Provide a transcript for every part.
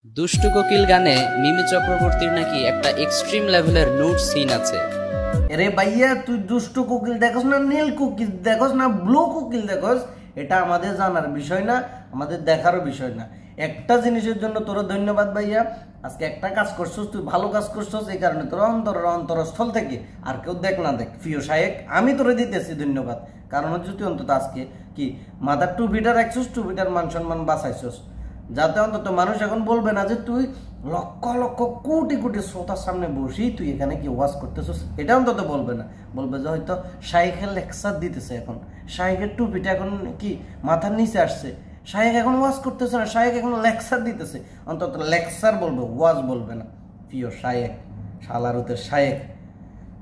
দুষ্টু কোকিল গানে মিমি চক্রবর্তীর নাকি একটা এক্সট্রিম লেভেলের নুড সিন আছে। আরে ভাইয়া, তুই দুষ্টু কোকিল দেখোস না নীল কোকিল দেখোস না ব্লু কোকিল দেখোস, এটা আমাদের জানার বিষয় না, আমাদের দেখারও বিষয় না। একটা জিনিসের জন্য তোর ধন্যবাদ ভাইয়া, আজকে একটা কাজ করছিস, তুই ভালো কাজ করছিস, এই কারণে তোর অন্তরস্থল থেকে আর কেউ দেখ না দেখ প্রিয় শায়েক, আমি তোরে দিতেছি ধন্যবাদ। কারণ হচ্ছে তুই অন্তত আজকে কি মাথার টুপিটা রাখছিস, টুপিটার মান সম্মান বাঁচাইছিস, যাতে অন্তত মানুষ এখন বলবে না যে তুই লক্ষ লক্ষ কোটি কোটি শ্রোতার সামনে বসি তুই এখানে কি ওয়াজ করতেছিস, এটা অন্তত বলবে না। বলবে যে হয়তো শায়েখের লেকচার দিতেছে, এখন শায়েখের টুপিটা এখন কি মাথার নিচে আসছে, শায়েখ এখন ওয়াজ করতেছে না, শায়েখ এখন লেকচার দিতেছে, অন্তত লেকচার বলবে, ওয়াজ বলবে না। প্রিয় শায়েখ, শালারুতের শায়েখ,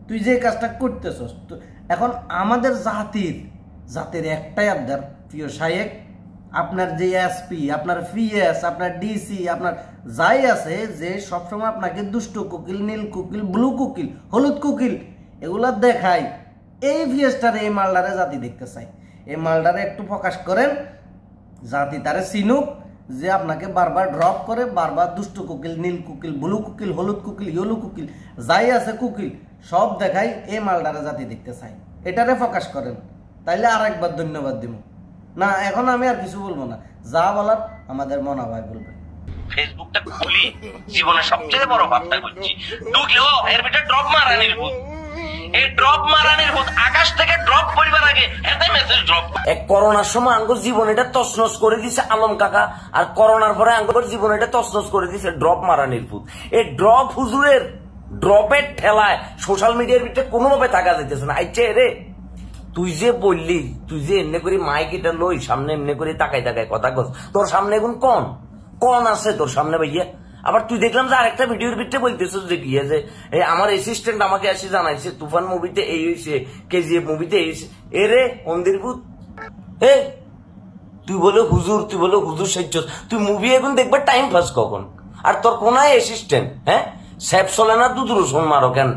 তুই যে কাজটা করতেছস, এখন আমাদের জাতির একটাই আবদার প্রিয় শায়েখ, আপনার যে এসপি, আপনার পিএস, আপনার ডিসি, আপনার যাই আছে, যে সবসময় আপনাকে দুষ্টু কোকিল, নীল কোকিল, ব্লু কোকিল, হলুদ কোকিল এগুলা দেখায়, এই ভিএসটারে, এই মালডারে জাতি দেখতে চাই। এই মালডারে একটু প্রকাশ করেন, জাতি তারে চিনুক, যে আপনাকে বারবার ড্রপ করে, বারবার দুষ্টু কোকিল, নীল কোকিল, ব্লু কোকিল, হলুদ কোকিল, ইয়েলো কোকিল, যাই আছে কোকিল সব দেখাই, এই মালডারে জাতি দেখতে চাই, এটারে প্রকাশ করেন, তাইলে আর একবার ধন্যবাদ দিব না। এখন আমি আর কিছু বলবো না, যা বলার আমাদের মনা ভাই বলবে। ফেসবুকটা খুলি, জীবনের সবচেয়ে বড় ভাবটা করছি, ঢুকলেও এর ভিতরে ড্রপ মারানির ভূত, এই ড্রপ মারানির ভূত আকাশ থেকে ড্রপ পরিবার আগে এতে মেসেজ ড্রপ। এক করোনার সময় আঙ্গুর জীবন এটা তছনছ করে দিছে আলম কাকা, আর করোনার পরে আঙ্গুর জীবন এটা তছনছ করে দিছে ড্রপ মারানির ভূত। এই ড্রপ হুজুরের ড্রপের ঠেলায় সোশ্যাল মিডিয়ার ভিতরে কোনোভাবে থাকা যাইতেছে না। আইছে রে, তুই যে বললি, তুই যে এমনি করে মাইক এটা লই সামনে এমনি করে তাকাই তাকাই কথা কস, তোর সামনে এখন কন আছে তোর সামনে ভাইয়া? আবার তুই দেখলাম যে আরেকটা ভিডিওর ভিতরে বলতেছিস যে কি যে আমার অ্যাসিস্ট্যান্ট আমাকে এসে জানাইছে তুফান মুভিতে এই হয়েছে, কেজিএফ মুভিতে এই হয়েছে। এ রে অন্দিরভূত, হে তুই বলে হুজুর সেজছ, তুই মুভি এখন দেখবে টাইম পাস কখন? আর তোর কোন অ্যাসিস্ট্যান্ট? হ্যাঁ, স্যাপ চলে না দুধ রসুন মারো কেন?